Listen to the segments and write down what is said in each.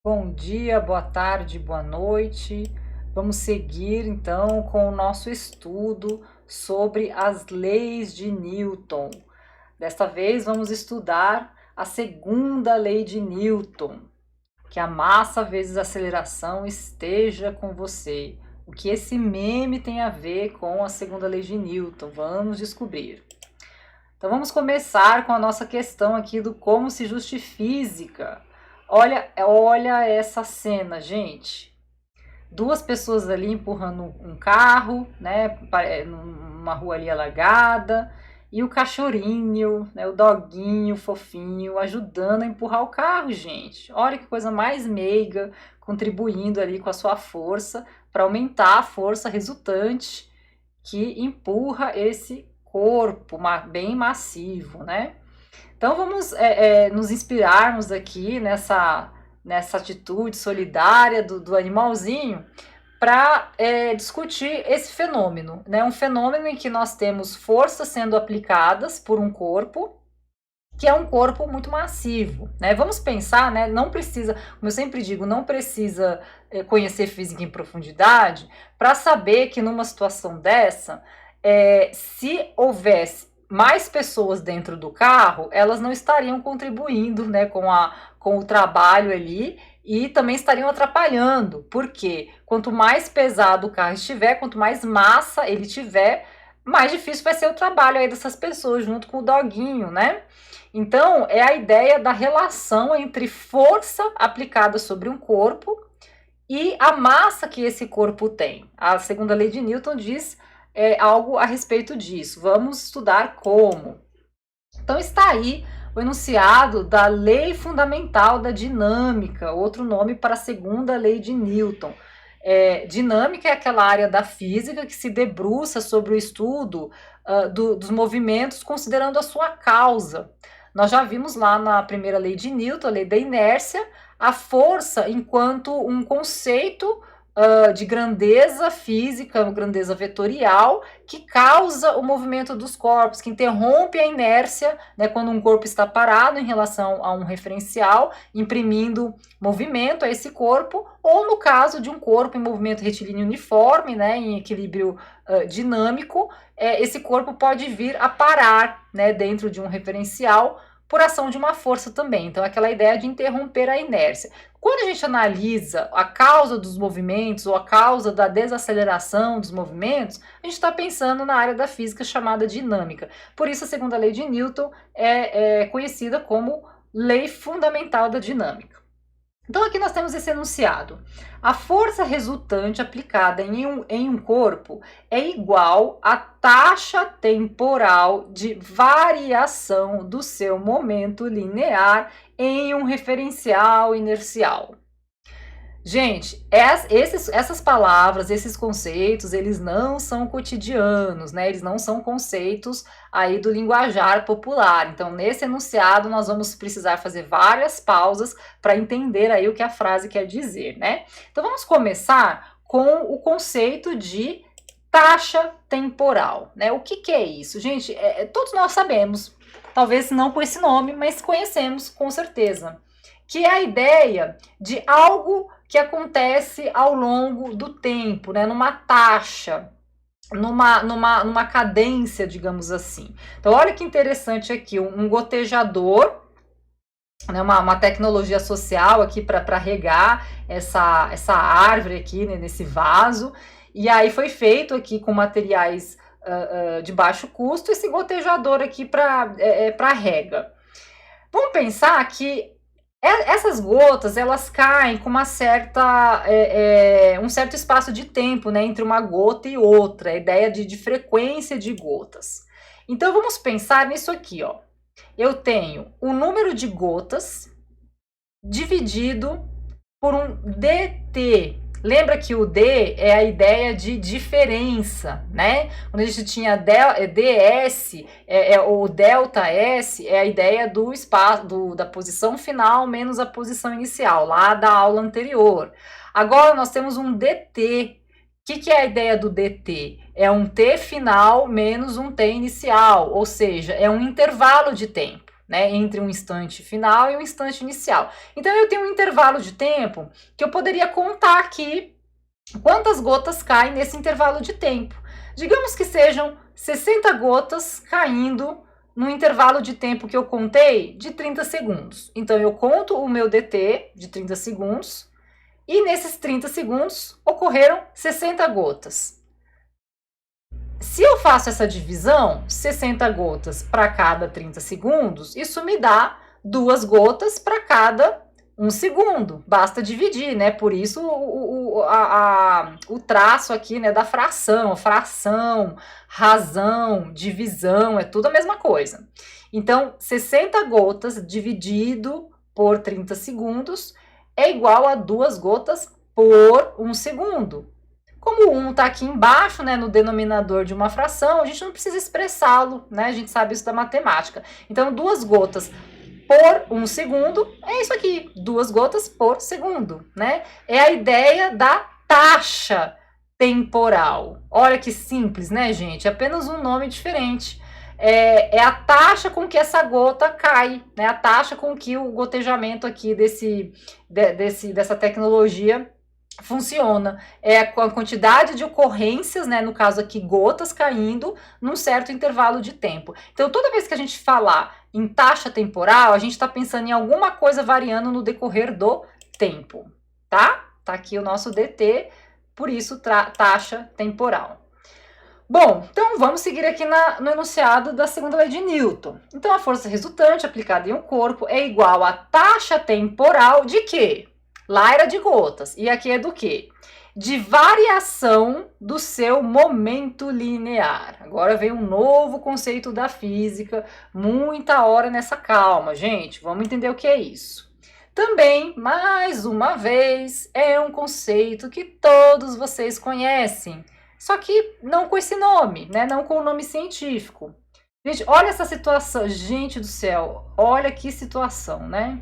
Bom dia, boa tarde, boa noite. Vamos seguir então com o nosso estudo sobre as leis de Newton. Desta vez vamos estudar a segunda lei de Newton, que a massa vezes a aceleração esteja com você. O que esse meme tem a ver com a segunda lei de Newton? Vamos descobrir. Então vamos começar com a nossa questão aqui do como se justifica. Olha essa cena, gente. Duas pessoas ali empurrando um carro, né, numa rua ali alagada, e o cachorrinho, né, o doguinho fofinho, ajudando a empurrar o carro, gente. Olha que coisa mais meiga, contribuindo ali com a sua força para aumentar a força resultante que empurra esse corpo bem massivo, né? Então vamos nos inspirarmos aqui nessa atitude solidária do animalzinho para discutir esse fenômeno, né? Um fenômeno em que nós temos forças sendo aplicadas por um corpo que é um corpo muito massivo, né? Vamos pensar, né? Não precisa, como eu sempre digo, não precisa conhecer física em profundidade para saber que numa situação dessa, se houvesse mais pessoas dentro do carro, elas não estariam contribuindo, né, com o trabalho ali e também estariam atrapalhando, porque quanto mais pesado o carro estiver, quanto mais massa ele tiver, mais difícil vai ser o trabalho aí dessas pessoas junto com o doguinho, né? Então, é a ideia da relação entre força aplicada sobre um corpo e a massa que esse corpo tem. A segunda lei de Newton diz algo a respeito disso. Vamos estudar como. Então, está aí o enunciado da lei fundamental da dinâmica, outro nome para a segunda lei de Newton. Dinâmica é aquela área da física que se debruça sobre o estudo dos movimentos considerando a sua causa. Nós já vimos lá na primeira lei de Newton, a lei da inércia, a força enquanto um conceito de grandeza física, grandeza vetorial, que causa o movimento dos corpos, que interrompe a inércia, né, quando um corpo está parado em relação a um referencial, imprimindo movimento a esse corpo, ou no caso de um corpo em movimento retilíneo uniforme, né, em equilíbrio dinâmico, esse corpo pode vir a parar, né, dentro de um referencial por ação de uma força também. Então, aquela ideia de interromper a inércia. Quando a gente analisa a causa dos movimentos ou a causa da desaceleração dos movimentos, a gente está pensando na área da física chamada dinâmica. Por isso, a segunda lei de Newton é conhecida como lei fundamental da dinâmica. Então, aqui nós temos esse enunciado. A força resultante aplicada em um corpo é igual à taxa temporal de variação do seu momento linear em um referencial inercial. Gente, essas palavras, esses conceitos, eles não são cotidianos, né? Eles não são conceitos aí do linguajar popular. Então, nesse enunciado, nós vamos precisar fazer várias pausas para entender aí o que a frase quer dizer, né? Então, vamos começar com o conceito de taxa temporal, né? O que é isso? Gente, todos nós sabemos, talvez não com esse nome, mas conhecemos com certeza, que é a ideia de algo que acontece ao longo do tempo, né, numa taxa, numa cadência, digamos assim. Então, olha que interessante aqui, um gotejador, né, uma tecnologia social aqui para regar essa árvore aqui, né, nesse vaso, e aí foi feito aqui com materiais de baixo custo, esse gotejador aqui para rega. Vamos pensar que essas gotas, elas caem com uma certa, um certo espaço de tempo, né, entre uma gota e outra, a ideia de frequência de gotas. Então, vamos pensar nisso aqui, ó. Eu tenho o número de gotas dividido por um dt. Lembra que o d é a ideia de diferença, né? Quando a gente tinha ds, o delta s é a ideia do espaço, da posição final menos a posição inicial, lá da aula anterior. Agora nós temos um dt. O que é a ideia do dt? É um t final menos um t inicial, ou seja, é um intervalo de tempo. né, entre um instante final e um instante inicial. Então eu tenho um intervalo de tempo que eu poderia contar aqui quantas gotas caem nesse intervalo de tempo. Digamos que sejam 60 gotas caindo no intervalo de tempo que eu contei de 30 segundos. Então eu conto o meu DT de 30 segundos e nesses 30 segundos ocorreram 60 gotas. Se eu faço essa divisão, 60 gotas para cada 30 segundos, isso me dá 2 gotas para cada 1 segundo. Basta dividir, né? Por isso o traço aqui, né, da fração, razão, divisão, é tudo a mesma coisa. Então, 60 gotas dividido por 30 segundos é igual a 2 gotas por 1 segundo. Como o 1 está aqui embaixo, né, no denominador de uma fração, a gente não precisa expressá-lo, né? A gente sabe isso da matemática. Então, 2 gotas por 1 segundo é isso aqui, 2 gotas por segundo, né? É a ideia da taxa temporal. Olha que simples, né, gente? É apenas um nome diferente. É a taxa com que essa gota cai, né? A taxa com que o gotejamento aqui dessa tecnologia funciona. É a quantidade de ocorrências, né, no caso aqui gotas caindo num certo intervalo de tempo. Então toda vez que a gente falar em taxa temporal, a gente está pensando em alguma coisa variando no decorrer do tempo, tá? Tá aqui o nosso DT, por isso taxa temporal. Bom, então vamos seguir aqui no enunciado da segunda lei de Newton. Então a força resultante aplicada em um corpo é igual à taxa temporal de quê? Lá era de gotas, e aqui é do quê? De variação do seu momento linear. Agora vem um novo conceito da física, muita hora nessa calma, gente, vamos entender o que é isso. Também, mais uma vez, é um conceito que todos vocês conhecem, só que não com esse nome, né? Não com o nome científico. Gente, olha essa situação, gente do céu, olha que situação, né?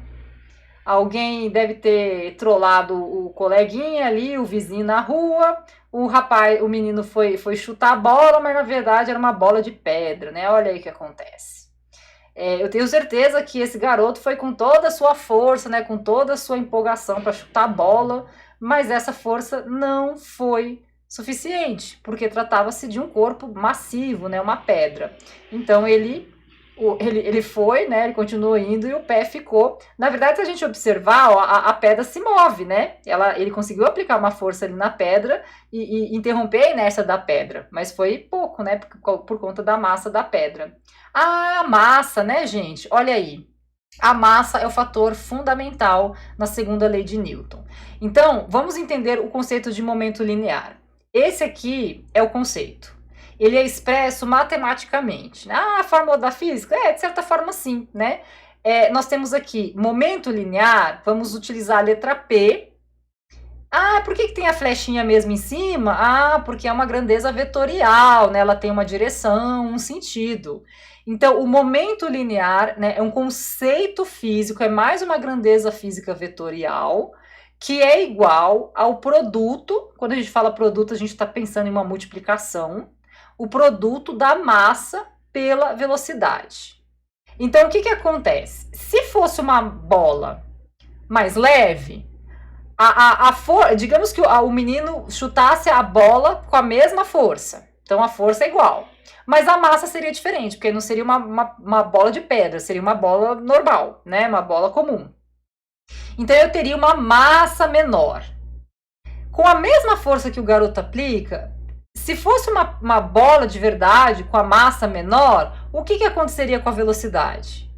Alguém deve ter trollado o coleguinha ali, o vizinho na rua, o menino foi chutar a bola, mas na verdade era uma bola de pedra, né? Olha aí o que acontece. Eu tenho certeza que esse garoto foi com toda a sua força, né, com toda a sua empolgação para chutar a bola, mas essa força não foi suficiente, porque tratava-se de um corpo massivo, né, uma pedra. Então ele foi, né, ele continuou indo e o pé ficou. Na verdade, se a gente observar, ó, a pedra se move, né? Ele conseguiu aplicar uma força ali na pedra e interromper a inércia da pedra, mas foi pouco, né, por conta da massa da pedra. A massa, né, gente? Olha aí. A massa é o fator fundamental na segunda lei de Newton. Então, vamos entender o conceito de momento linear. Esse aqui é o conceito. Ele é expresso matematicamente. A fórmula da física? De certa forma sim, né? Nós temos aqui momento linear, vamos utilizar a letra P. Por que tem a flechinha mesmo em cima? Porque é uma grandeza vetorial, né? Ela tem uma direção, um sentido. Então, o momento linear, né, é um conceito físico, é mais uma grandeza física vetorial, que é igual ao produto. Quando a gente fala produto, a gente está pensando em uma multiplicação. O produto da massa pela velocidade. Então, o que acontece? Se fosse uma bola mais leve, digamos que o menino chutasse a bola com a mesma força. Então, a força é igual. Mas a massa seria diferente, porque não seria uma bola de pedra, seria uma bola normal, né? Uma bola comum. Então, eu teria uma massa menor. Com a mesma força que o garoto aplica, se fosse uma bola de verdade, com a massa menor, o que aconteceria com a velocidade?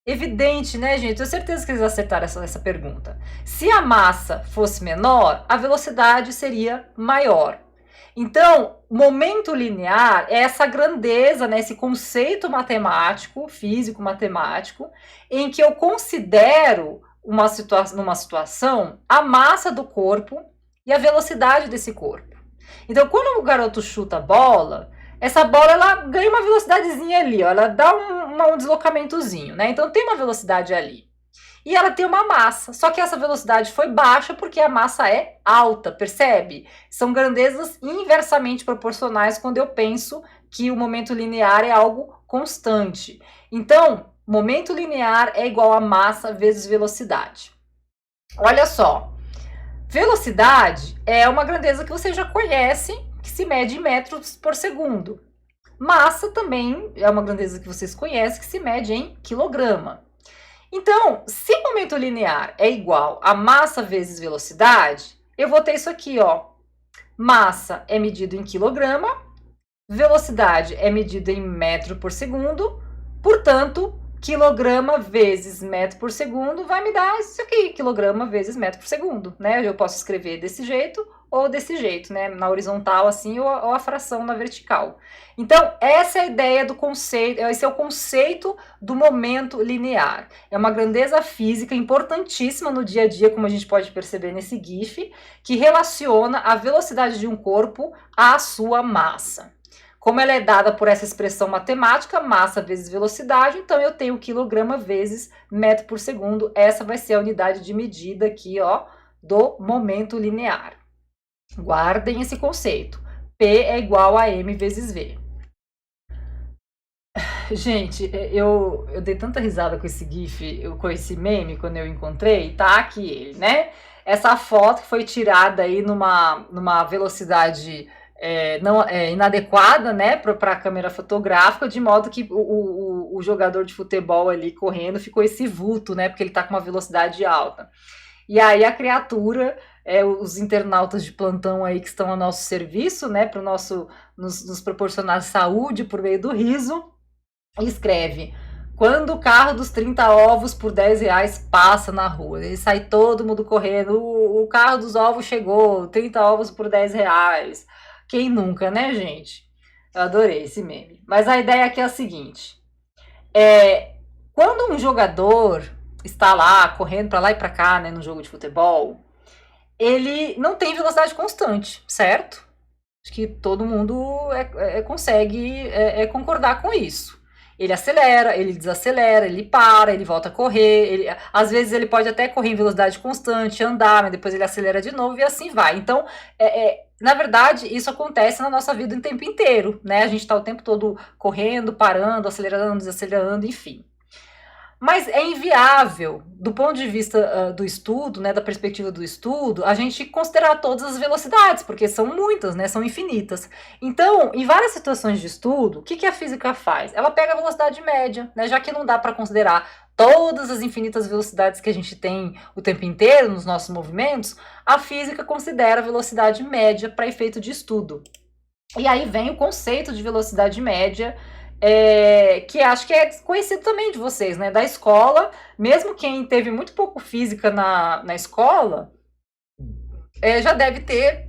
Evidente, né, gente? Tenho certeza que eles acertaram essa pergunta. Se a massa fosse menor, a velocidade seria maior. Então, momento linear é essa grandeza, né, esse conceito matemático, físico-matemático, em que eu considero numa situação a massa do corpo e a velocidade desse corpo. Então, quando o garoto chuta a bola, essa bola ela ganha uma velocidadezinha ali, ó, ela dá um deslocamentozinho, né? Então tem uma velocidade ali. E ela tem uma massa, só que essa velocidade foi baixa porque a massa é alta, percebe? São grandezas inversamente proporcionais quando eu penso que o momento linear é algo constante. Então, momento linear é igual a massa vezes velocidade. Olha só, velocidade é uma grandeza que você já conhece, que se mede em metros por segundo. Massa também é uma grandeza que vocês conhecem, que se mede em quilograma. Então, se momento linear é igual a massa vezes velocidade, eu vou ter isso aqui, ó. Massa é medido em quilograma, velocidade é medida em metro por segundo, portanto, quilograma vezes metro por segundo vai me dar isso aqui, quilograma vezes metro por segundo, né? Eu posso escrever desse jeito ou desse jeito, né? Na horizontal assim ou a fração na vertical. Então, essa é a ideia do conceito, esse é o conceito do momento linear. É uma grandeza física importantíssima no dia a dia, como a gente pode perceber nesse GIF, que relaciona a velocidade de um corpo à sua massa. Como ela é dada por essa expressão matemática, massa vezes velocidade, então eu tenho quilograma vezes metro por segundo. Essa vai ser a unidade de medida aqui, ó, do momento linear. Guardem esse conceito. P é igual a m vezes v. Gente, eu dei tanta risada com esse GIF, com esse meme, quando eu encontrei, tá aqui ele, né? Essa foto foi tirada aí numa velocidade inadequada, né, para a câmera fotográfica, de modo que o jogador de futebol ali correndo ficou esse vulto, né, porque ele tá com uma velocidade alta. E aí a criatura, os internautas de plantão aí que estão a nosso serviço, né, para nos proporcionar saúde por meio do riso, escreve: quando o carro dos 30 ovos por 10 reais passa na rua, ele sai todo mundo correndo, o carro dos ovos chegou, 30 ovos por 10 reais. Quem nunca, né, gente? Eu adorei esse meme. Mas a ideia aqui é a seguinte: quando um jogador está lá, correndo para lá e para cá, né, no jogo de futebol, ele não tem velocidade constante, certo? Acho que todo mundo consegue concordar com isso. Ele acelera, ele desacelera, ele para, ele volta a correr, às vezes ele pode até correr em velocidade constante, andar, mas depois ele acelera de novo e assim vai. Então, na verdade, isso acontece na nossa vida o tempo inteiro, né? A gente está o tempo todo correndo, parando, acelerando, desacelerando, enfim. Mas é inviável, do ponto de vista do estudo, né, da perspectiva do estudo, a gente considerar todas as velocidades, porque são muitas, né, são infinitas. Então, em várias situações de estudo, o que a física faz? Ela pega a velocidade média, né, já que não dá para considerar todas as infinitas velocidades que a gente tem o tempo inteiro nos nossos movimentos, a física considera a velocidade média para efeito de estudo. E aí vem o conceito de velocidade média, que acho que é conhecido também de vocês, né? Da escola, mesmo quem teve muito pouco física na escola, já deve ter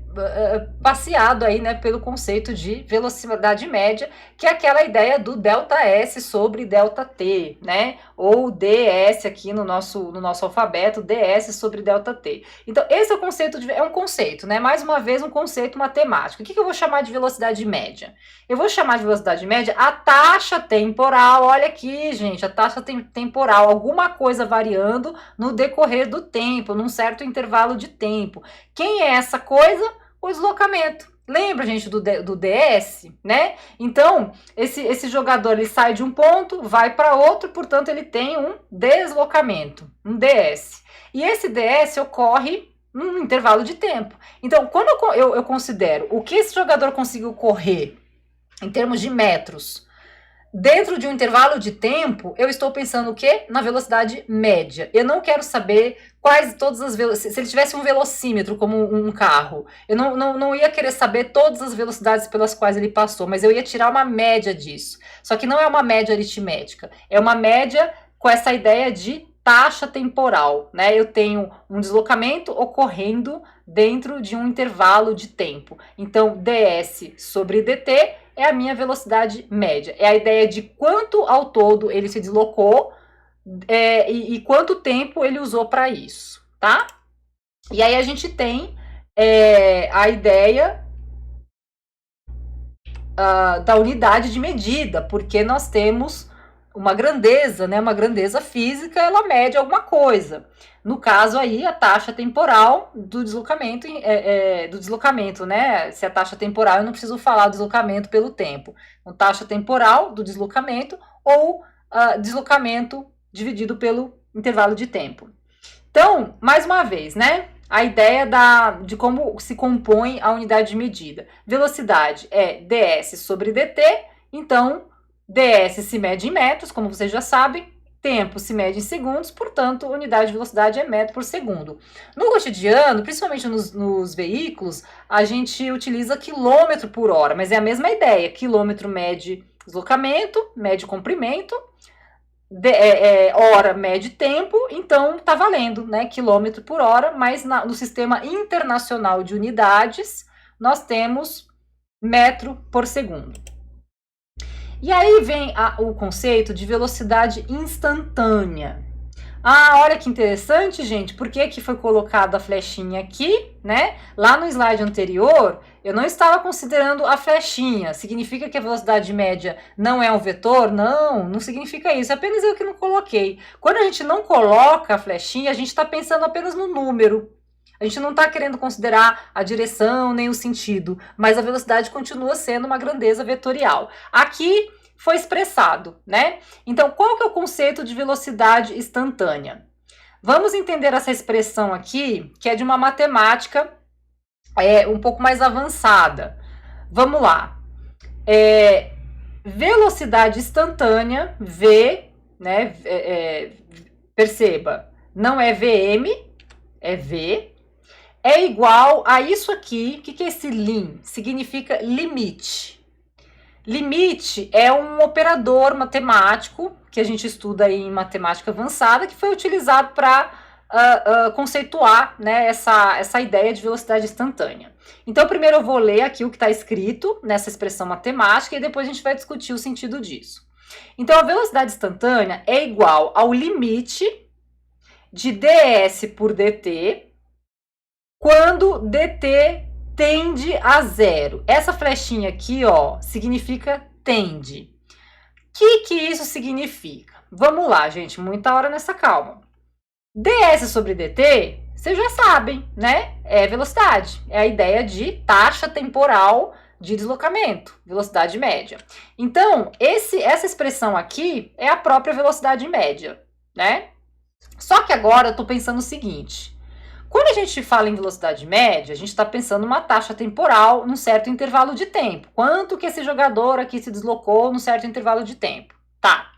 passeado aí, né, pelo conceito de velocidade média, que é aquela ideia do ΔS sobre ΔT, né? Ou ds aqui no nosso alfabeto, ds sobre ΔT. Então, esse é o conceito, é um conceito, né? Mais uma vez, um conceito matemático. O que eu vou chamar de velocidade média? Eu vou chamar de velocidade média a taxa temporal, olha aqui, gente, a taxa temporal, alguma coisa variando no decorrer do tempo, num certo intervalo de tempo. Quem é essa coisa? O deslocamento. Lembra, gente, do DS, né? Então, esse jogador ele sai de um ponto, vai para outro, portanto, ele tem um deslocamento, um DS. E esse DS ocorre num intervalo de tempo. Então, quando eu considero o que esse jogador conseguiu correr em termos de metros dentro de um intervalo de tempo, eu estou pensando o quê? Na velocidade média. Eu não quero saber quais todas as velocidades. Se ele tivesse um velocímetro como um carro, eu não ia querer saber todas as velocidades pelas quais ele passou, mas eu ia tirar uma média disso. Só que não é uma média aritmética, é uma média com essa ideia de taxa temporal, né? Eu tenho um deslocamento ocorrendo dentro de um intervalo de tempo. Então, ds sobre dt é a minha velocidade média. É a ideia de quanto ao todo ele se deslocou e quanto tempo ele usou para isso, tá? E aí a gente tem a ideia da unidade de medida, porque nós temos uma grandeza, né? Uma grandeza física, ela mede alguma coisa. No caso aí, a taxa temporal do deslocamento, né? Se a taxa temporal, eu não preciso falar do deslocamento pelo tempo. Então, taxa temporal do deslocamento ou deslocamento dividido pelo intervalo de tempo. Então, mais uma vez, né? A ideia de como se compõe a unidade de medida. Velocidade é ds sobre dt, então ds se mede em metros, como vocês já sabem, tempo se mede em segundos, portanto, unidade de velocidade é metro por segundo. No cotidiano, principalmente nos veículos, a gente utiliza quilômetro por hora, mas é a mesma ideia. Quilômetro mede deslocamento, mede comprimento, hora mede tempo, então tá valendo, né? Quilômetro por hora, mas no sistema internacional de unidades, nós temos metro por segundo. E aí vem o conceito de velocidade instantânea. Olha que interessante, gente. Por que que foi colocada a flechinha aqui, né? Lá no slide anterior, eu não estava considerando a flechinha. Significa que a velocidade média não é um vetor? Não, não significa isso. Apenas eu que não coloquei. Quando a gente não coloca a flechinha, a gente está pensando apenas no número. A gente não está querendo considerar a direção nem o sentido, mas a velocidade continua sendo uma grandeza vetorial. Aqui foi expressado, né? Então, qual que é o conceito de velocidade instantânea? Vamos entender essa expressão aqui, que é de uma matemática um pouco mais avançada. Vamos lá. Velocidade instantânea, V, né? Perceba, não é VM, é V, é igual a isso aqui. O que é esse lim? Significa limite. Limite é um operador matemático que a gente estuda aí em matemática avançada, que foi utilizado para conceituar, né, essa ideia de velocidade instantânea. Então, primeiro eu vou ler aqui o que está escrito nessa expressão matemática e depois a gente vai discutir o sentido disso. Então, a velocidade instantânea é igual ao limite de ds por dt quando dt tende a zero. Essa flechinha aqui, ó, significa tende. O que isso significa? Vamos lá, gente, muita hora nessa calma. ds sobre dt, vocês já sabem, né? É velocidade. É a ideia de taxa temporal de deslocamento, velocidade média. Então, essa expressão aqui é a própria velocidade média, né? Só que agora eu estou pensando o seguinte: quando a gente fala em velocidade média, a gente está pensando numa taxa temporal num certo intervalo de tempo. Quanto que esse jogador aqui se deslocou num certo intervalo de tempo? Tá.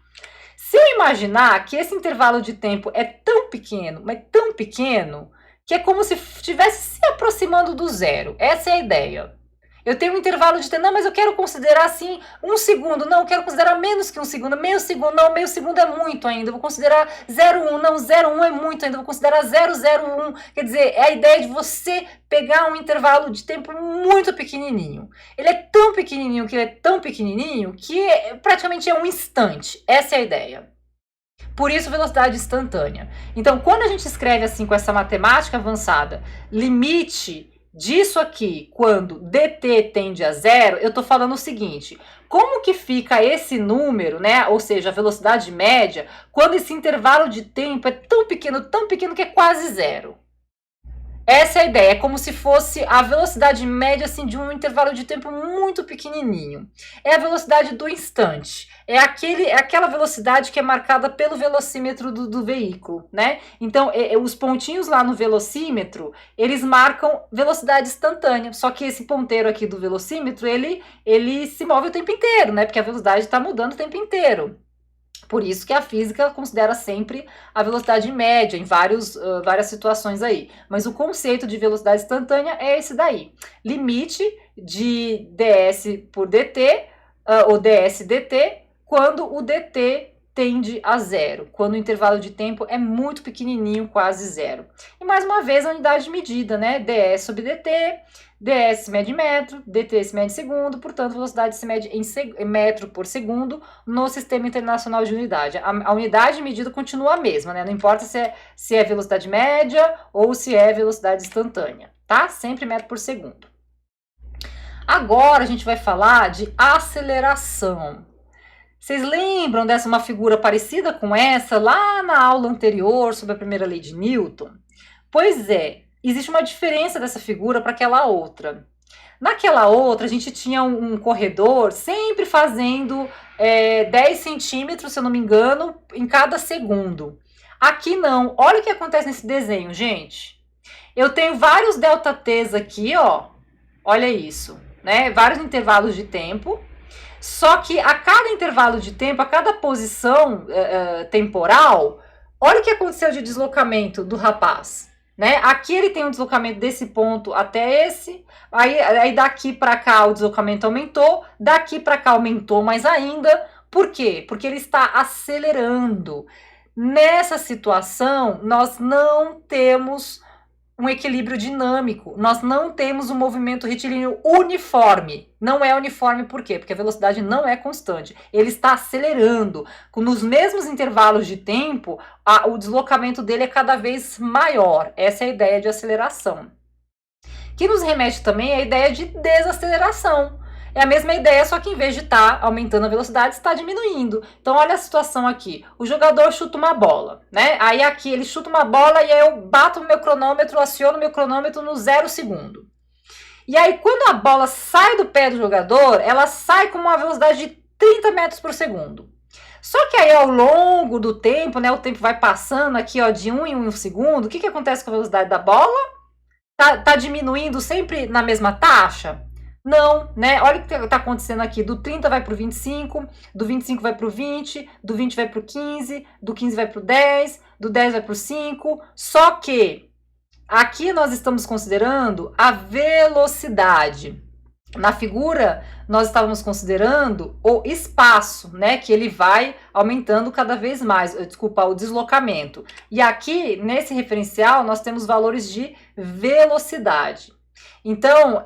Se eu imaginar que esse intervalo de tempo é tão pequeno, mas tão pequeno, que é como se estivesse se aproximando do zero. Essa é a ideia. Eu tenho um intervalo de tempo, não, mas eu quero considerar assim 1 segundo, não, eu quero considerar menos que 1 segundo, meio segundo, não, meio segundo é muito ainda, eu vou considerar 0,1, não, 0,1 é muito ainda, eu vou considerar 0,01, quer dizer, é a ideia de você pegar um intervalo de tempo muito pequenininho. Ele é tão pequenininho que praticamente é um instante, essa é a ideia. Por isso, velocidade instantânea. Então, quando a gente escreve assim com essa matemática avançada, limite disso aqui, quando dt tende a zero, eu estou falando o seguinte: como que fica esse número, né? Ou seja, a velocidade média, quando esse intervalo de tempo é tão pequeno que é quase zero. Essa é a ideia, é como se fosse a velocidade média assim, de um intervalo de tempo muito pequenininho. É a velocidade do instante. É aquela velocidade que é marcada pelo velocímetro do veículo, né? Então, os pontinhos lá no velocímetro, eles marcam velocidade instantânea. Só que esse ponteiro aqui do velocímetro, ele se move o tempo inteiro, né? Porque a velocidade está mudando o tempo inteiro. Por isso que a física considera sempre a velocidade média em várias situações aí. Mas o conceito de velocidade instantânea é esse daí. Limite de ds por dt, ou ds dt, quando o dt tende a zero, quando o intervalo de tempo é muito pequenininho, quase zero. E mais uma vez a unidade de medida, né? ds sobre dt, ds se mede em metro, dt se mede em segundo, portanto, velocidade se mede em metro por segundo no Sistema Internacional de Unidade. A unidade de medida continua a mesma, né? Não importa se é velocidade média ou se é velocidade instantânea, tá? Sempre metro por segundo. Agora a gente vai falar de aceleração. Vocês lembram dessa uma figura parecida com essa lá na aula anterior sobre a primeira lei de Newton? Pois é, existe uma diferença dessa figura para aquela outra. Naquela outra, a gente tinha um corredor sempre fazendo 10 centímetros, se eu não me engano, em cada segundo. Aqui não. Olha o que acontece nesse desenho, gente. Eu tenho vários ΔTs aqui, ó. Olha isso, né? Vários intervalos de tempo. Só que a cada intervalo de tempo, a cada posição temporal, olha o que aconteceu de deslocamento do rapaz. Né? Aqui ele tem um deslocamento desse ponto até esse, aí daqui para cá o deslocamento aumentou, daqui para cá aumentou mais ainda. Por quê? Porque ele está acelerando. Nessa situação, nós não temos um equilíbrio dinâmico, nós não temos um movimento retilíneo uniforme. Não é uniforme por quê? Porque a velocidade não é constante. Ele está acelerando. Nos mesmos intervalos de tempo, o deslocamento dele é cada vez maior. Essa é a ideia de aceleração. Que nos remete também à ideia de desaceleração. É a mesma ideia, só que em vez de estar aumentando a velocidade, está diminuindo. Então, olha a situação aqui. O jogador chuta uma bola, né? Aí aqui ele chuta uma bola e aí eu bato o meu cronômetro, aciono o meu cronômetro no 0 segundo. E aí, quando a bola sai do pé do jogador, ela sai com uma velocidade de 30 metros por segundo. Só que aí, ao longo do tempo, né? O tempo vai passando aqui, ó, de 1 em 1 segundo. O que acontece com a velocidade da bola? Tá diminuindo sempre na mesma taxa? Não, né? Olha o que está acontecendo aqui. Do 30 vai para o 25, do 25 vai para o 20, do 20 vai para o 15, do 15 vai para o 10, do 10 vai para o 5. Só que aqui nós estamos considerando a velocidade. Na figura, nós estávamos considerando o espaço, né? Que ele vai aumentando cada vez mais, desculpa, o deslocamento. E aqui, nesse referencial, nós temos valores de velocidade. Então,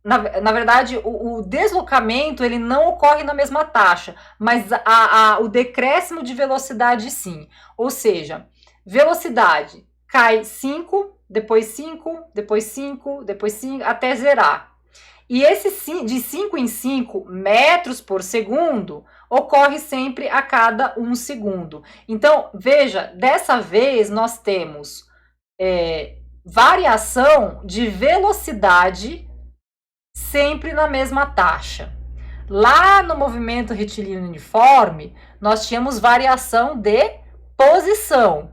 na verdade, o deslocamento ele não ocorre na mesma taxa, mas o decréscimo de velocidade sim. Ou seja, velocidade cai 5, depois 5, depois 5, depois 5, até zerar. E esse de 5 em 5 metros por segundo ocorre sempre a cada 1 segundo. Então, veja, dessa vez nós temos variação de velocidade sempre na mesma taxa. Lá no movimento retilíneo uniforme, nós tínhamos variação de posição.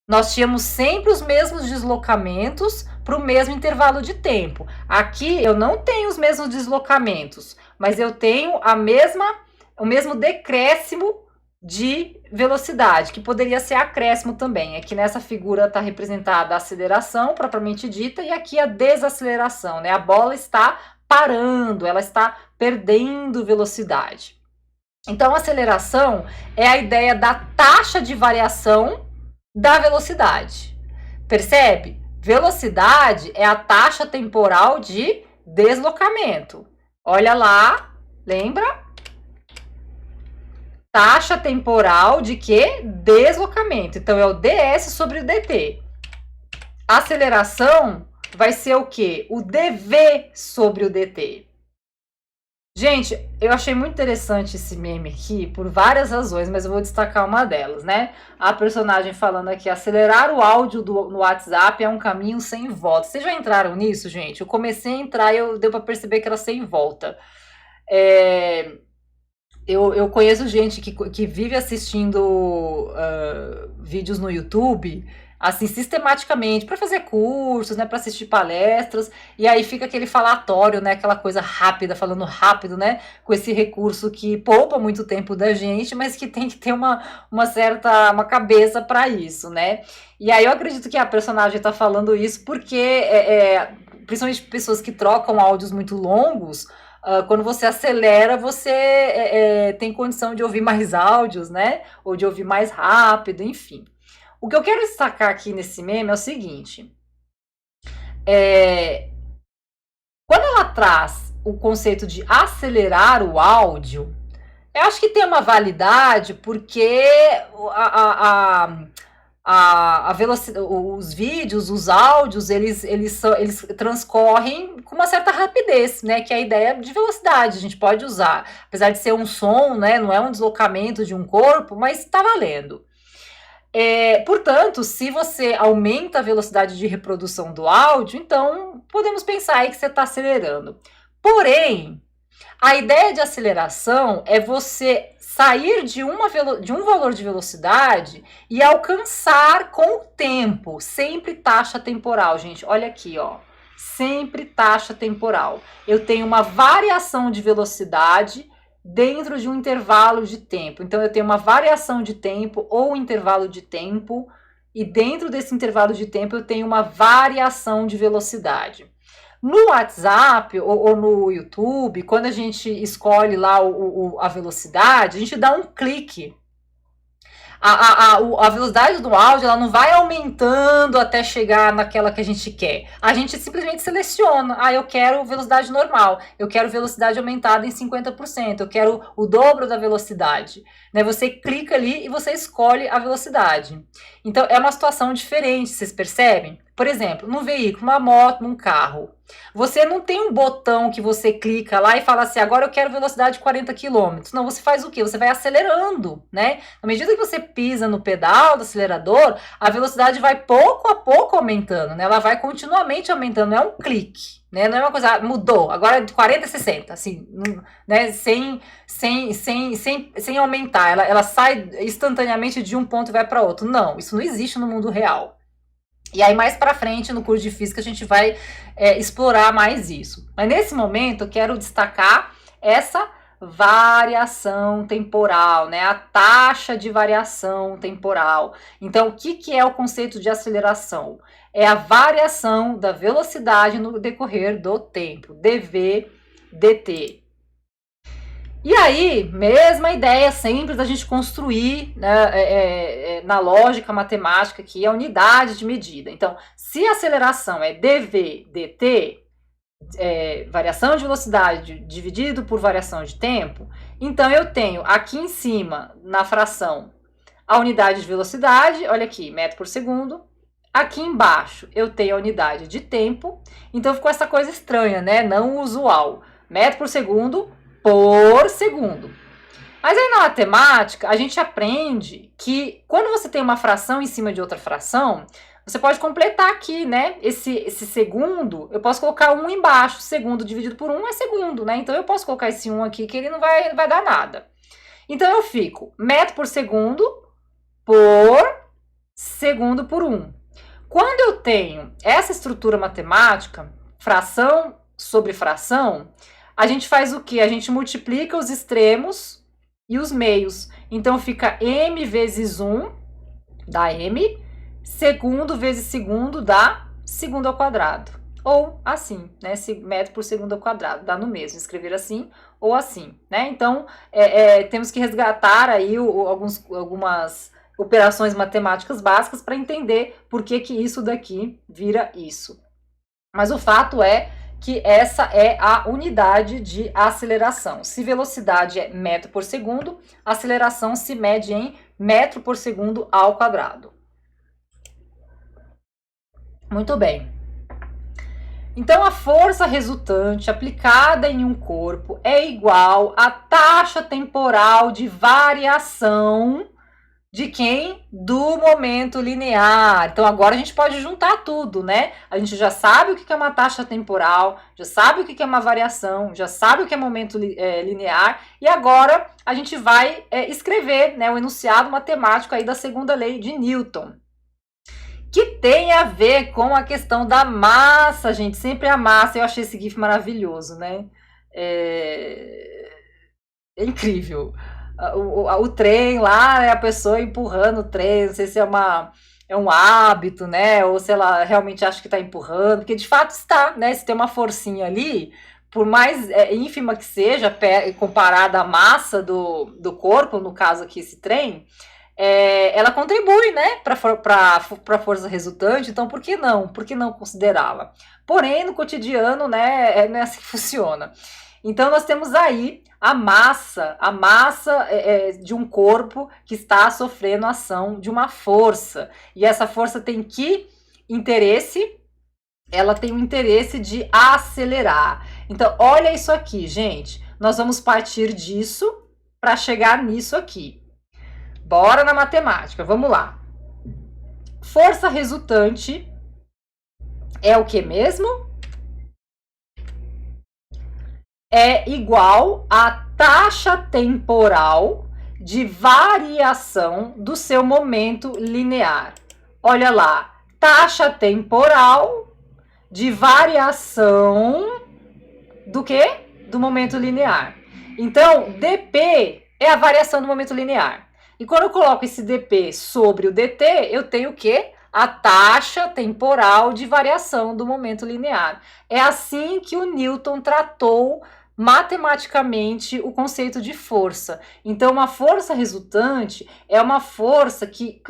Nós tínhamos sempre os mesmos deslocamentos para o mesmo intervalo de tempo. Aqui eu não tenho os mesmos deslocamentos, mas eu tenho o mesmo decréscimo de velocidade, que poderia ser acréscimo também. Aqui nessa figura está representada a aceleração propriamente dita e aqui a desaceleração, né? A bola está parando, ela está perdendo velocidade. Então, a aceleração é a ideia da taxa de variação da velocidade. Percebe? Velocidade é a taxa temporal de deslocamento. Olha lá, lembra? Taxa temporal de quê? Deslocamento. Então, é o ds sobre o dt. A aceleração vai ser o quê? O dv sobre o dt. Gente, eu achei muito interessante esse meme aqui por várias razões, mas eu vou destacar uma delas, né? A personagem falando aqui, acelerar o áudio no WhatsApp é um caminho sem volta. Vocês já entraram nisso, gente? Eu comecei a entrar e deu para perceber que era sem volta. Eu conheço gente que vive assistindo vídeos no YouTube, assim, sistematicamente, para fazer cursos, né, para assistir palestras, e aí fica aquele falatório, né, aquela coisa rápida, falando rápido, né, com esse recurso que poupa muito tempo da gente, mas que tem que ter uma cabeça para isso, né. E aí eu acredito que a personagem está falando isso porque, principalmente pessoas que trocam áudios muito longos, quando você acelera, você tem condição de ouvir mais áudios, né? Ou de ouvir mais rápido, enfim. O que eu quero destacar aqui nesse meme é o seguinte. Quando ela traz o conceito de acelerar o áudio, eu acho que tem uma validade porque a velocidade, os vídeos, os áudios, eles transcorrem com uma certa rapidez, né? Que é a ideia de velocidade, a gente pode usar. Apesar de ser um som, né? Não é um deslocamento de um corpo, mas está valendo. Portanto, se você aumenta a velocidade de reprodução do áudio, então podemos pensar aí que você está acelerando. Porém, A ideia de aceleração é você sair de um valor de velocidade e alcançar com o tempo, sempre taxa temporal, gente. Olha aqui, ó. Sempre taxa temporal. Eu tenho uma variação de velocidade dentro de um intervalo de tempo. Então, eu tenho uma variação de tempo ou um intervalo de tempo, e dentro desse intervalo de tempo eu tenho uma variação de velocidade. No WhatsApp ou no YouTube, quando a gente escolhe lá a velocidade, a gente dá um clique. A velocidade do áudio ela não vai aumentando até chegar naquela que a gente quer. A gente simplesmente seleciona. Ah, eu quero velocidade normal, eu quero velocidade aumentada em 50%, eu quero o dobro da velocidade. Né? Você clica ali e você escolhe a velocidade. Então é uma situação diferente, vocês percebem? Por exemplo, num veículo, uma moto, num carro. Você não tem um botão que você clica lá e fala assim, agora eu quero velocidade de 40 km. Não, você faz o quê? Você vai acelerando, né? À medida que você pisa no pedal do acelerador, a velocidade vai pouco a pouco aumentando, né? Ela vai continuamente aumentando, não é um clique, né? Não é uma coisa, mudou, agora é de 40 a 60, assim, né? Sem aumentar. Ela sai instantaneamente de um ponto e vai para outro. Não, isso não existe no mundo real. E aí, mais para frente, no curso de física, a gente vai explorar mais isso. Mas nesse momento, eu quero destacar essa variação temporal, né? A taxa de variação temporal. Então, o que é o conceito de aceleração? É a variação da velocidade no decorrer do tempo, dv dt. E aí, mesma ideia sempre da gente construir, né, na lógica matemática aqui, a unidade de medida. Então, se a aceleração é dv dt, variação de velocidade dividido por variação de tempo, então eu tenho aqui em cima, na fração, a unidade de velocidade, olha aqui, metro por segundo. Aqui embaixo eu tenho a unidade de tempo, então ficou essa coisa estranha, né? Não usual. Metro por segundo por segundo. Mas aí na matemática, a gente aprende que quando você tem uma fração em cima de outra fração, você pode completar aqui, né? Esse segundo, eu posso colocar 1 embaixo. Segundo dividido por 1 é segundo, né? Então eu posso colocar esse 1 aqui, que ele não vai dar nada. Então eu fico metro por segundo por segundo por 1. Quando eu tenho essa estrutura matemática, fração sobre fração, a gente faz o quê? A gente multiplica os extremos e os meios. Então fica m vezes 1 dá m, segundo vezes segundo dá segundo ao quadrado. Ou assim, né? Metro por segundo ao quadrado, dá no mesmo, escrever assim ou assim, né? Então, temos que resgatar aí algumas operações matemáticas básicas para entender por que isso daqui vira isso. Mas o fato é que essa é a unidade de aceleração. Se velocidade é metro por segundo, a aceleração se mede em metro por segundo ao quadrado. Muito bem. Então, a força resultante aplicada em um corpo é igual à taxa temporal de variação de quem? Do momento linear. Então, agora a gente pode juntar tudo, né? A gente já sabe o que é uma taxa temporal, já sabe o que é uma variação, já sabe o que é momento linear, e agora a gente vai escrever, né, o enunciado matemático aí da segunda lei de Newton, que tem a ver com a questão da massa, gente. Sempre a massa. Eu achei esse GIF maravilhoso, né? É incrível. O trem lá, né, a pessoa empurrando o trem, não sei se é um hábito, né, ou se ela realmente acha que está empurrando, porque de fato está, né, se tem uma forcinha ali, por mais ínfima que seja, comparada à massa do corpo, no caso aqui esse trem, ela contribui, né, para a força resultante, então por que não? Por que não considerá-la? Porém, no cotidiano, né, não é assim que funciona. Então, nós temos aí a massa de um corpo que está sofrendo a ação de uma força. E essa força tem que interesse? Ela tem o interesse de acelerar. Então, olha isso aqui, gente. Nós vamos partir disso para chegar nisso aqui. Bora na matemática, vamos lá. Força resultante é o que mesmo? é igual à taxa temporal de variação do seu momento linear. Olha lá, taxa temporal de variação do quê? Do momento linear. Então, dp é a variação do momento linear. E quando eu coloco esse dp sobre o dt, eu tenho o quê? A taxa temporal de variação do momento linear. É assim que o Newton tratou matematicamente o conceito de força. Então, uma força resultante é uma força que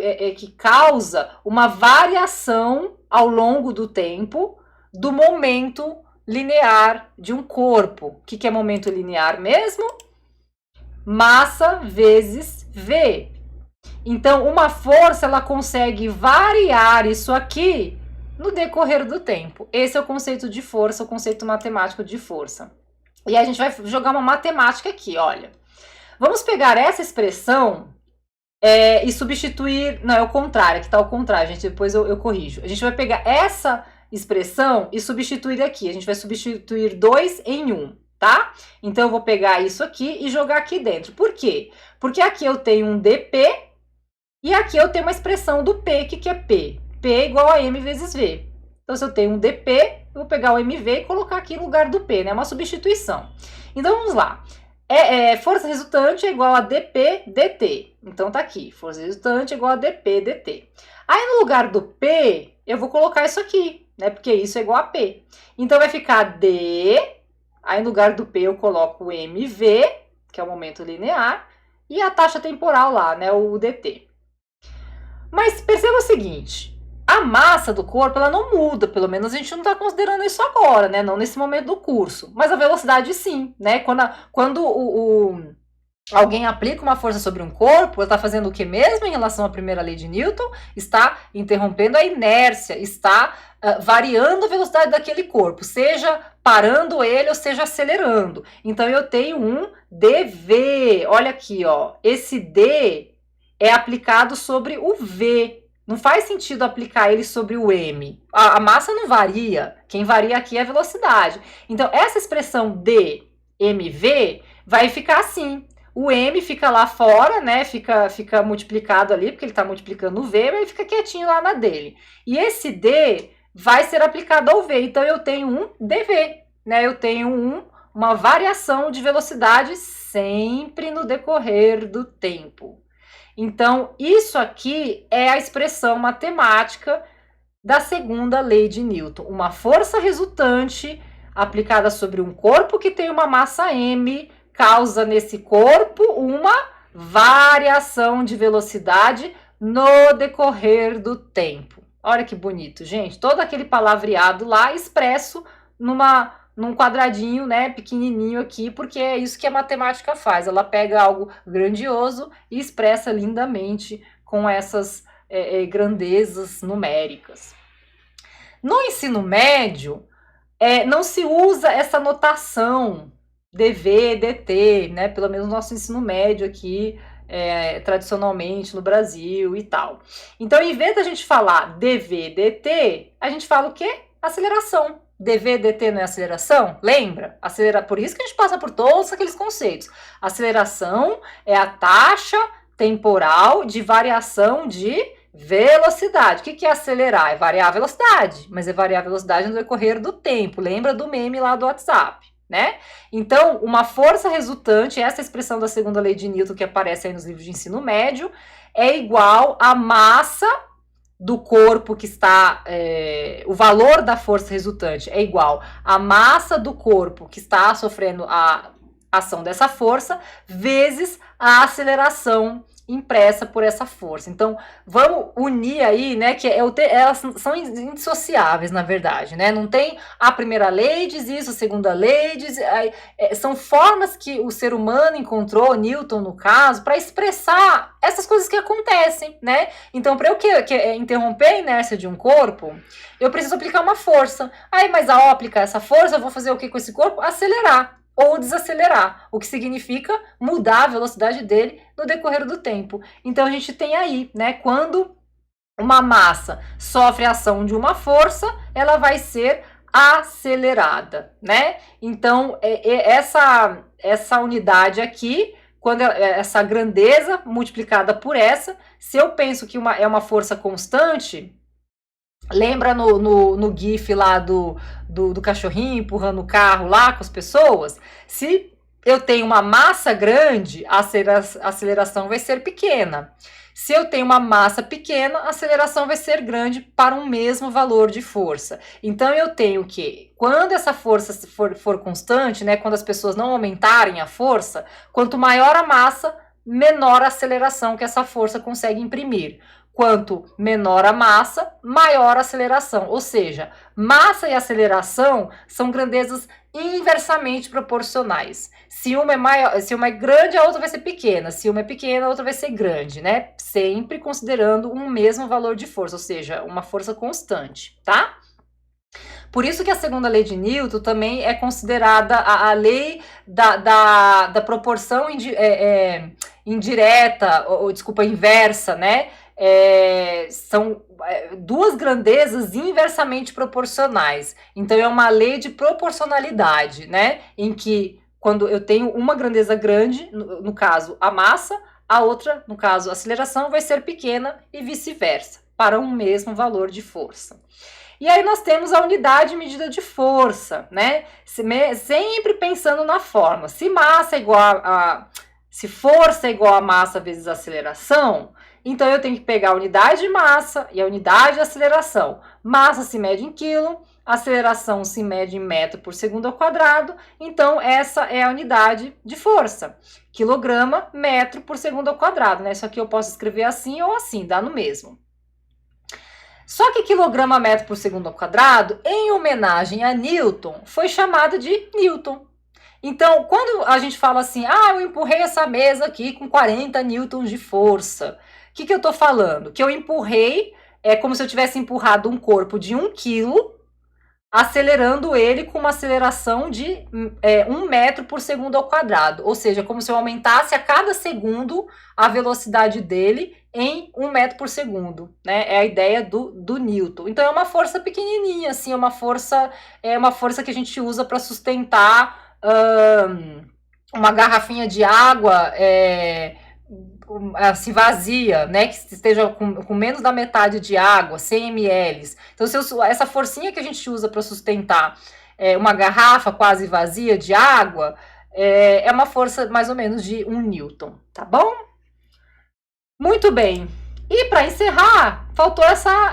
causa uma variação ao longo do tempo do momento linear de um corpo. O que é momento linear mesmo? Massa vezes V. Então, uma força, ela consegue variar isso aqui no decorrer do tempo. Esse é o conceito de força, o conceito matemático de força. E a gente vai jogar uma matemática aqui, olha. Vamos pegar essa expressão e substituir... Não, é o contrário, aqui está o contrário, gente, depois eu corrijo. A gente vai pegar essa expressão e substituir aqui. A gente vai substituir 2 em 1, tá? Então, eu vou pegar isso aqui e jogar aqui dentro. Por quê? Porque aqui eu tenho um dp e aqui eu tenho uma expressão do P. O que é P? P é igual a M vezes V. Então, se eu tenho um dp, eu vou pegar o mv e colocar aqui no lugar do P, né? Uma substituição. Então, vamos lá. Força resultante é igual a dp dt. Então, tá aqui. Força resultante é igual a dp dt. Aí, no lugar do P, eu vou colocar isso aqui, né? Porque isso é igual a P. Então, vai ficar D. Aí, no lugar do P, eu coloco o mv, que é o momento linear, e a taxa temporal lá, né? O dt. Mas perceba o seguinte, a massa do corpo, ela não muda, pelo menos a gente não está considerando isso agora, né? Não nesse momento do curso. Mas a velocidade sim, né? Quando alguém aplica uma força sobre um corpo, ele está fazendo o que mesmo em relação à primeira lei de Newton? Está interrompendo a inércia, está variando a velocidade daquele corpo, seja parando ele ou seja acelerando. Então, eu tenho um dv. Olha aqui, ó. Esse d é aplicado sobre o v. Não faz sentido aplicar ele sobre o m. A massa não varia. Quem varia aqui é a velocidade. Então, essa expressão dmv vai ficar assim. O m fica lá fora, né? Fica multiplicado ali, porque ele está multiplicando o v, mas ele fica quietinho lá na dele. E esse d vai ser aplicado ao v. Então, eu tenho um dv, né? Eu tenho uma variação de velocidade sempre no decorrer do tempo. Então, isso aqui é a expressão matemática da segunda lei de Newton. Uma força resultante aplicada sobre um corpo que tem uma massa m causa nesse corpo uma variação de velocidade no decorrer do tempo. Olha que bonito, gente. Todo aquele palavreado lá expresso num quadradinho, né, pequenininho aqui, porque é isso que a matemática faz. Ela pega algo grandioso e expressa lindamente com essas grandezas numéricas. No ensino médio, não se usa essa notação dv, dt, né, pelo menos no nosso ensino médio aqui, tradicionalmente no Brasil e tal. Então, em vez da gente falar dv, dt, a gente fala o quê? Aceleração. dv, dt não é aceleração? Lembra? Por isso que a gente passa por todos aqueles conceitos. Aceleração é a taxa temporal de variação de velocidade. O que é acelerar? É variar a velocidade, mas é variar a velocidade no decorrer do tempo. Lembra do meme lá do WhatsApp, né? Então, uma força resultante, essa expressão da segunda lei de Newton que aparece aí nos livros de ensino médio, é igual à massa do corpo que está, o valor da força resultante é igual à massa do corpo que está sofrendo a ação dessa força, vezes a aceleração impressa por essa força. Então, vamos unir aí, né, que elas são indissociáveis, na verdade, né? Não tem a primeira lei diz isso, a segunda lei diz... são formas que o ser humano encontrou, Newton no caso, para expressar essas coisas que acontecem, né? Então, para eu interromper a inércia de um corpo, eu preciso aplicar uma força. Aí, mas ao aplicar essa força, eu vou fazer o que com esse corpo? Acelerar ou desacelerar, o que significa mudar a velocidade dele no decorrer do tempo. Então, a gente tem aí, né, quando uma massa sofre a ação de uma força, ela vai ser acelerada, né? Então, essa unidade aqui, quando essa grandeza multiplicada por essa, se eu penso que é uma força constante, lembra no GIF lá do cachorrinho empurrando o carro lá com as pessoas? Se eu tenho uma massa grande, a aceleração vai ser pequena. Se eu tenho uma massa pequena, a aceleração vai ser grande para um mesmo valor de força. Então, eu tenho que, quando essa força for constante, né, quando as pessoas não aumentarem a força, quanto maior a massa, menor a aceleração que essa força consegue imprimir. Quanto menor a massa, maior a aceleração. Ou seja, massa e aceleração são grandezas inversamente proporcionais. Se uma é maior, se uma é grande, a outra vai ser pequena. Se uma é pequena, a outra vai ser grande, né? Sempre considerando um mesmo valor de força, ou seja, uma força constante, tá? Por isso que a segunda lei de Newton também é considerada a lei da proporção indireta, ou desculpa, inversa, né? São duas grandezas inversamente proporcionais. Então, é uma lei de proporcionalidade, né? Em que, quando eu tenho uma grandeza grande, no caso, a massa, a outra, no caso, a aceleração, vai ser pequena e vice-versa, para um mesmo valor de força. E aí nós temos a unidade medida de força, né? Sempre pensando na forma. Se massa é igual se força é igual a massa vezes aceleração, então eu tenho que pegar a unidade de massa e a unidade de aceleração. Massa se mede em quilo, aceleração se mede em metro por segundo ao quadrado, então essa é a unidade de força. Quilograma, metro por segundo ao quadrado, né? Isso aqui eu posso escrever assim ou assim, dá no mesmo. Só que quilograma metro por segundo ao quadrado, em homenagem a Newton, foi chamado de Newton. Então, quando a gente fala assim, eu empurrei essa mesa aqui com 40 newtons de força, o que eu estou falando? Que eu empurrei, é como se eu tivesse empurrado um corpo de 1 quilo, acelerando ele com uma aceleração de 1 metro por segundo ao quadrado. Ou seja, como se eu aumentasse a cada segundo a velocidade dele em 1 metro por segundo, né? É a ideia do Newton. Então, é uma força pequenininha, assim, é uma força que a gente usa para sustentar uma garrafinha de água se vazia, né, que esteja com menos da metade de água, 100 ml. Então, essa forcinha que a gente usa para sustentar uma garrafa quase vazia de água, é uma força mais ou menos de 1 newton, tá bom? Muito bem. E para encerrar, faltou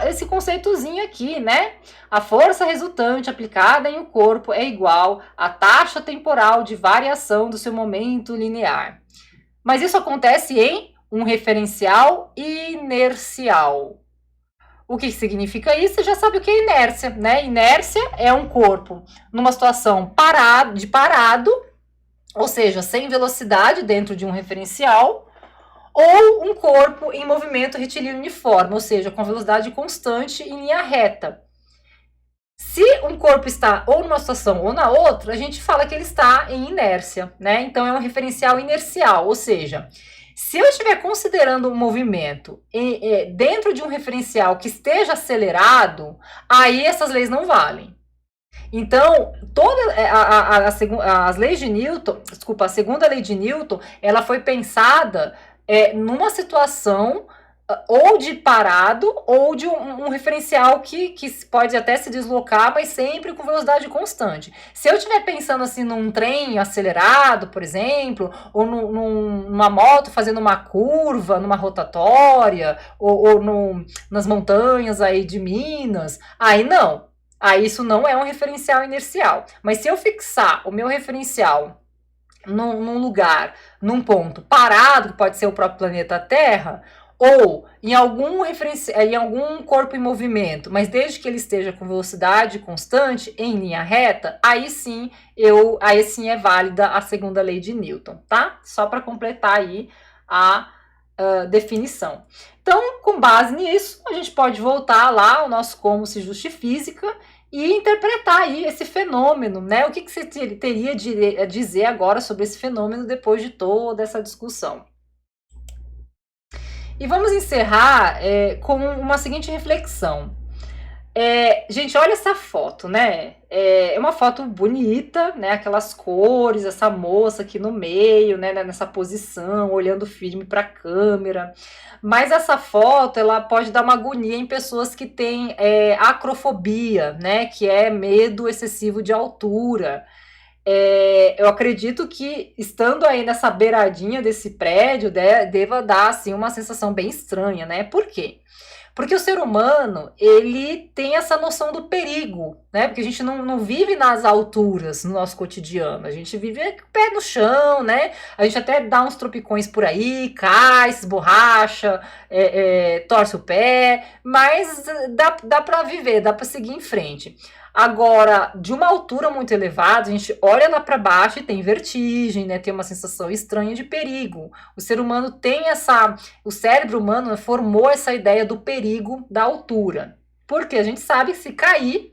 esse conceitozinho aqui, né? A força resultante aplicada em um corpo é igual à taxa temporal de variação do seu momento linear. Mas isso acontece em um referencial inercial. O que significa isso? Você já sabe o que é inércia, né? Inércia é um corpo numa situação de parado, ou seja, sem velocidade dentro de um referencial, ou um corpo em movimento retilíneo uniforme, ou seja, com velocidade constante em linha reta. Se um corpo está ou numa situação ou na outra, a gente fala que ele está em inércia, né? Então, é um referencial inercial, ou seja, se eu estiver considerando um movimento dentro de um referencial que esteja acelerado, aí essas leis não valem. Então, as leis de Newton, desculpa, a segunda lei de Newton, ela foi pensada numa situação ou de parado ou de um referencial que pode até se deslocar, mas sempre com velocidade constante. Se eu estiver pensando assim num trem acelerado, por exemplo, ou numa moto fazendo uma curva, numa rotatória, ou nas montanhas aí de Minas, aí não. Aí isso não é um referencial inercial. Mas se eu fixar o meu referencial num lugar, num ponto parado, que pode ser o próprio planeta Terra, ou em algum corpo em movimento, mas desde que ele esteja com velocidade constante, em linha reta, aí sim é válida a segunda lei de Newton, tá? Só para completar aí a definição. Então, com base nisso, a gente pode voltar lá ao nosso Como se Juste Física e interpretar aí esse fenômeno, né? O que você teria a dizer agora sobre esse fenômeno depois de toda essa discussão? E vamos encerrar com uma seguinte reflexão. Gente, olha essa foto, né? É uma foto bonita, né? Aquelas cores, essa moça aqui no meio, né? Nessa posição, olhando firme para a câmera. Mas essa foto, ela pode dar uma agonia em pessoas que têm acrofobia, né? Que é medo excessivo de altura. Eu acredito que estando aí nessa beiradinha desse prédio, deva dar assim uma sensação bem estranha, né? Por quê? Porque o ser humano, ele tem essa noção do perigo, né? Porque a gente não vive nas alturas no nosso cotidiano, a gente vive com o pé no chão, né? A gente até dá uns tropicões por aí, cai, se esborracha, torce o pé, mas dá para viver, dá para seguir em frente. Agora, de uma altura muito elevada, a gente olha lá para baixo e tem vertigem, né? Tem uma sensação estranha de perigo. O ser humano tem o cérebro humano formou essa ideia do perigo da altura. Porque a gente sabe que se cair,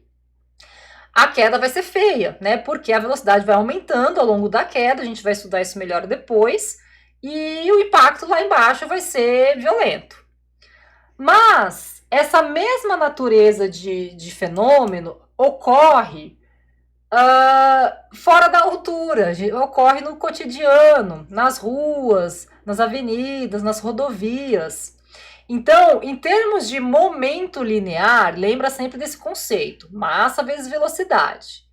a queda vai ser feia, né? Porque a velocidade vai aumentando ao longo da queda, a gente vai estudar isso melhor depois, e o impacto lá embaixo vai ser violento. Mas essa mesma natureza de fenômeno ocorre fora da altura, ocorre no cotidiano, nas ruas, nas avenidas, nas rodovias. Então, em termos de momento linear, lembra sempre desse conceito: massa vezes velocidade.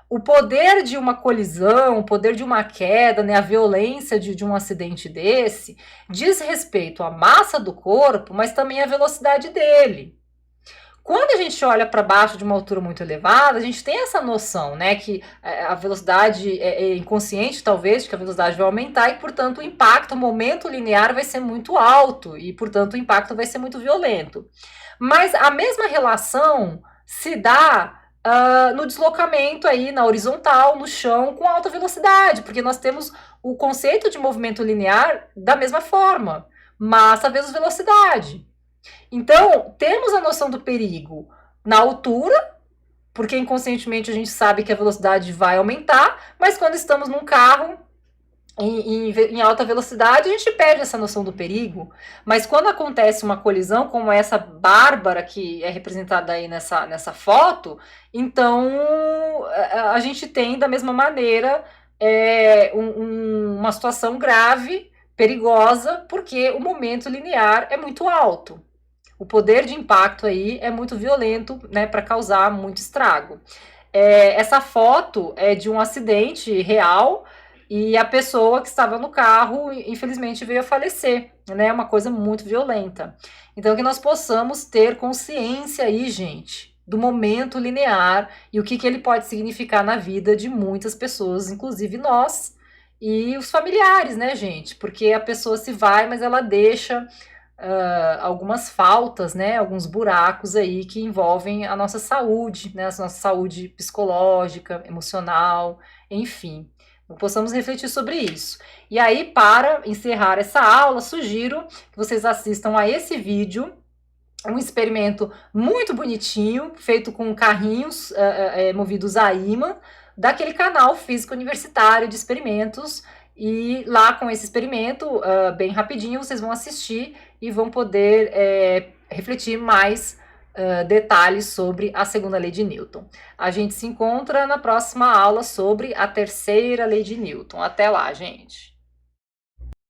O poder de uma colisão, o poder de uma queda, né, a violência de um acidente desse, diz respeito à massa do corpo, mas também à velocidade dele. Quando a gente olha para baixo de uma altura muito elevada, a gente tem essa noção, né, que a velocidade é inconsciente, talvez, de que a velocidade vai aumentar e, portanto, o impacto, o momento linear vai ser muito alto e, portanto, o impacto vai ser muito violento. Mas a mesma relação se dá no deslocamento aí na horizontal, no chão, com alta velocidade, porque nós temos o conceito de movimento linear da mesma forma, massa vezes velocidade. Então, temos a noção do perigo na altura, porque inconscientemente a gente sabe que a velocidade vai aumentar, mas quando estamos num carro em alta velocidade, a gente perde essa noção do perigo. Mas quando acontece uma colisão, como essa bárbara que é representada aí nessa foto, então a gente tem da mesma maneira uma situação grave, perigosa, porque o momento linear é muito alto. O poder de impacto aí é muito violento, né, para causar muito estrago. Essa foto é de um acidente real e a pessoa que estava no carro, infelizmente, veio a falecer, né? Uma coisa muito violenta. Então, que nós possamos ter consciência aí, gente, do momento linear e o que ele pode significar na vida de muitas pessoas, inclusive nós e os familiares, né, gente? Porque a pessoa se vai, mas ela deixa algumas faltas, né, alguns buracos aí que envolvem a nossa saúde, né, a nossa saúde psicológica, emocional, enfim. Possamos refletir sobre isso. E aí, para encerrar essa aula, sugiro que vocês assistam a esse vídeo, um experimento muito bonitinho, feito com carrinhos movidos a imã, daquele canal Física Universitário de Experimentos. E lá com esse experimento, bem rapidinho, vocês vão assistir e vão poder refletir mais detalhes sobre a segunda lei de Newton. A gente se encontra na próxima aula sobre a terceira lei de Newton. Até lá, gente!